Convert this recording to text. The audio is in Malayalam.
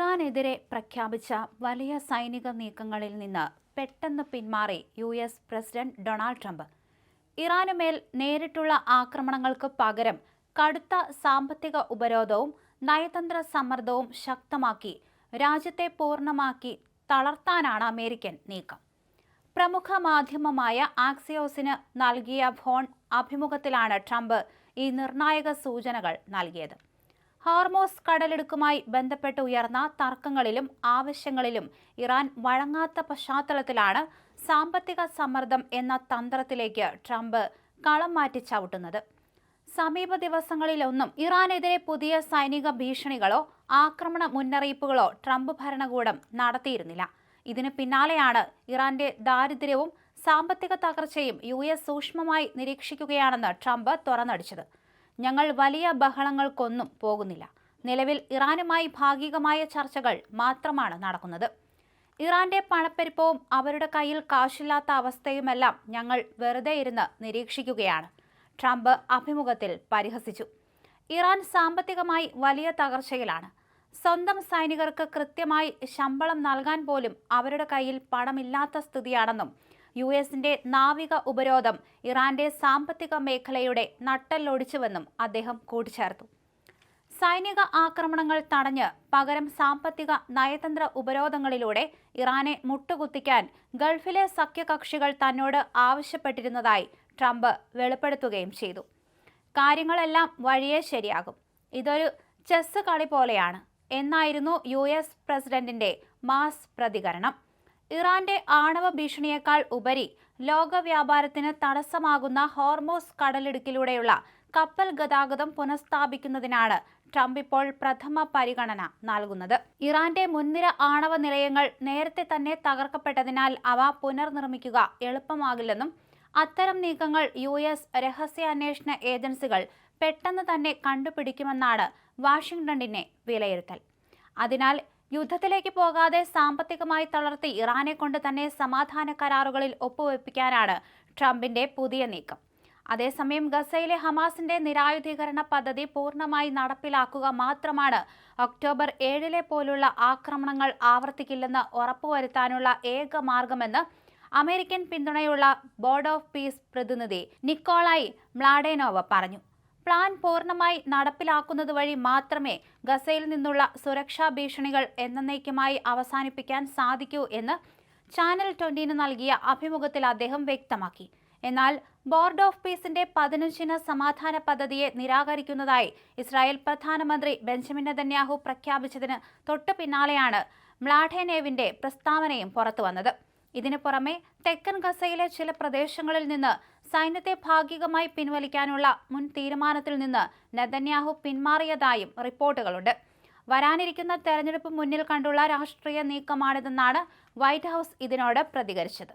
ഇറാനെതിരെ പ്രഖ്യാപിച്ച വലിയ സൈനിക നീക്കങ്ങളിൽ നിന്ന് പെട്ടെന്ന് പിന്മാറി US പ്രസിഡന്റ് ഡൊണാൾഡ് ട്രംപ്. ഇറാനുമേൽ നേരിട്ടുള്ള ആക്രമണങ്ങൾക്ക് പകരം കടുത്ത സാമ്പത്തിക ഉപരോധവും നയതന്ത്ര സമ്മർദ്ദവും ശക്തമാക്കി രാജ്യത്തെ പൂർണ്ണമാക്കി തളർത്താനാണ് അമേരിക്കൻ നീക്കം. പ്രമുഖ മാധ്യമമായ ആക്സിയോസിന് നൽകിയ ഫോൺ അഭിമുഖത്തിലാണ് ട്രംപ് ഈ നിർണായക സൂചനകൾ നൽകിയത്. ഹോർമോസ് കടലിടുക്കുമായി ബന്ധപ്പെട്ട് ഉയർന്ന തർക്കങ്ങളിലും ആവശ്യങ്ങളിലും ഇറാൻ വഴങ്ങാത്ത പശ്ചാത്തലത്തിലാണ് സാമ്പത്തിക സമ്മർദ്ദം എന്ന തന്ത്രത്തിലേക്ക് ട്രംപ് കളം മാറ്റി ചവിട്ടുന്നത്. സമീപ ദിവസങ്ങളിലൊന്നും ഇറാനെതിരെ പുതിയ സൈനിക ഭീഷണികളോ ആക്രമണ മുന്നറിയിപ്പുകളോ ട്രംപ് ഭരണകൂടം നടത്തിയിരുന്നില്ല. ഇതിന് പിന്നാലെയാണ് ഇറാന്റെ ദാരിദ്ര്യവും സാമ്പത്തിക തകർച്ചയും US സൂക്ഷ്മമായി നിരീക്ഷിക്കുകയാണെന്ന് ട്രംപ് തുറന്നടിച്ചത്. ഞങ്ങൾ വലിയ ബഹളങ്ങൾക്കൊന്നും പോകുന്നില്ല. നിലവിൽ ഇറാനുമായി ഭാഗികമായ ചർച്ചകൾ മാത്രമാണ് നടക്കുന്നത്. ഇറാന്റെ പണപ്പെരുപ്പവും അവരുടെ കയ്യിൽ കാശില്ലാത്ത അവസ്ഥയുമെല്ലാം ഞങ്ങൾ വെറുതെ ഇരുന്ന് നിരീക്ഷിക്കുകയാണ്, ട്രംപ് അഭിമുഖത്തിൽ പരിഹസിച്ചു. ഇറാൻ സാമ്പത്തികമായി വലിയ തകർച്ചയിലാണ്. സ്വന്തം സൈനികർക്ക് കൃത്യമായി ശമ്പളം നൽകാൻ പോലും അവരുടെ കയ്യിൽ പണമില്ലാത്ത സ്ഥിതിയാണെന്നും US-ന്റെ നാവിക ഉപരോധം ഇറാന്റെ സാമ്പത്തിക മേഖലയുടെ നട്ടെല്ലൊടിച്ചുവെന്നും അദ്ദേഹം കൂട്ടിച്ചേർത്തു. സൈനിക ആക്രമണങ്ങൾ തടഞ്ഞ് പകരം സാമ്പത്തിക നയതന്ത്ര ഉപരോധങ്ങളിലൂടെ ഇറാനെ മുട്ടുകുത്തിക്കാൻ ഗൾഫിലെ സഖ്യകക്ഷികൾ തന്നോട് ആവശ്യപ്പെട്ടിരുന്നതായി ട്രംപ് വെളിപ്പെടുത്തുകയും ചെയ്തു. കാര്യങ്ങളെല്ലാം വഴിയേ ശരിയാകും, ഇതൊരു ചെസ് കളി പോലെയാണ് എന്നായിരുന്നു US പ്രസിഡന്റിന്റെ മാസ് പ്രതികരണം. ഇറാന്റെ ആണവ ഭീഷണിയേക്കാൾ ഉപരി ലോക വ്യാപാരത്തിന് തടസ്സമാകുന്ന ഹോർമോസ് കടലിടുക്കിലൂടെയുള്ള കപ്പൽ ഗതാഗതം പുനഃസ്ഥാപിക്കുന്നതിനാണ് ട്രംപ് ഇപ്പോൾ പ്രഥമ പരിഗണന നൽകുന്നത്. ഇറാന്റെ മുൻനിര ആണവ നിലയങ്ങൾ നേരത്തെ തന്നെ തകർക്കപ്പെട്ടതിനാൽ അവ പുനർനിർമ്മിക്കുക എളുപ്പമാകില്ലെന്നും അത്തരം നീക്കങ്ങൾ US രഹസ്യാന്വേഷണ ഏജൻസികൾ പെട്ടെന്ന് തന്നെ കണ്ടുപിടിക്കുമെന്നാണ് വാഷിംഗ്ടണിന്റെ വിലയിരുത്തൽ. അതിനാൽ യുദ്ധത്തിലേക്ക് പോകാതെ സാമ്പത്തികമായി തളർത്തി ഇറാനെ കൊണ്ട് തന്നെ സമാധാന കരാറുകളിൽ ഒപ്പുവെപ്പിക്കാനാണ് ട്രംപിന്റെ പുതിയ നീക്കം. അതേസമയം ഗസയിലെ ഹമാസിന്റെ നിരായുധീകരണ പദ്ധതി പൂർണ്ണമായി നടപ്പിലാക്കുക മാത്രമാണ് ഒക്ടോബർ 7 പോലുള്ള ആക്രമണങ്ങൾ ആവർത്തിക്കില്ലെന്ന് ഉറപ്പുവരുത്താനുള്ള ഏക മാർഗമെന്ന് അമേരിക്കൻ പിന്തുണയുള്ള ബോർഡ് ഓഫ് പീസ് പ്രതിനിധി നിക്കോളായി മ്ലാഡേനോവ പറഞ്ഞു. പ്ലാൻ പൂർണ്ണമായി നടപ്പിലാക്കുന്നത് വഴി മാത്രമേ ഗസയിൽ നിന്നുള്ള സുരക്ഷാ ഭീഷണികൾ എന്നേക്കുമായി അവസാനിപ്പിക്കാൻ സാധിക്കൂ എന്ന് ചാനൽ 20 നൽകിയ അഭിമുഖത്തിൽ അദ്ദേഹം വ്യക്തമാക്കി. എന്നാൽ ബോർഡ് ഓഫ് പീസിന്റെ 15 സമാധാന പദ്ധതിയെ നിരാകരിക്കുന്നതായി ഇസ്രായേൽ പ്രധാനമന്ത്രി ബെഞ്ചമിൻ നെതന്യാഹു പ്രഖ്യാപിച്ചതിന് തൊട്ടു പിന്നാലെയാണ് മ്ലാഡേനോവിന്റെ പ്രസ്താവനയും പുറത്തുവന്നത്. ഇതിനു പുറമെ തെക്കൻ ഗസയിലെ ചില പ്രദേശങ്ങളിൽ നിന്ന് സൈന്യത്തെ ഭാഗികമായി പിൻവലിക്കാനുള്ള മുൻ തീരുമാനത്തിൽ നിന്ന് നെതന്യാഹു പിന്മാറിയതായും റിപ്പോർട്ടുകളുണ്ട്. വരാനിരിക്കുന്ന തെരഞ്ഞെടുപ്പ് മുന്നിൽ കണ്ടുള്ള രാഷ്ട്രീയ നീക്കമാണിതെന്നാണ് വൈറ്റ് ഹൌസ് ഇതിനോട് പ്രതികരിച്ചത്.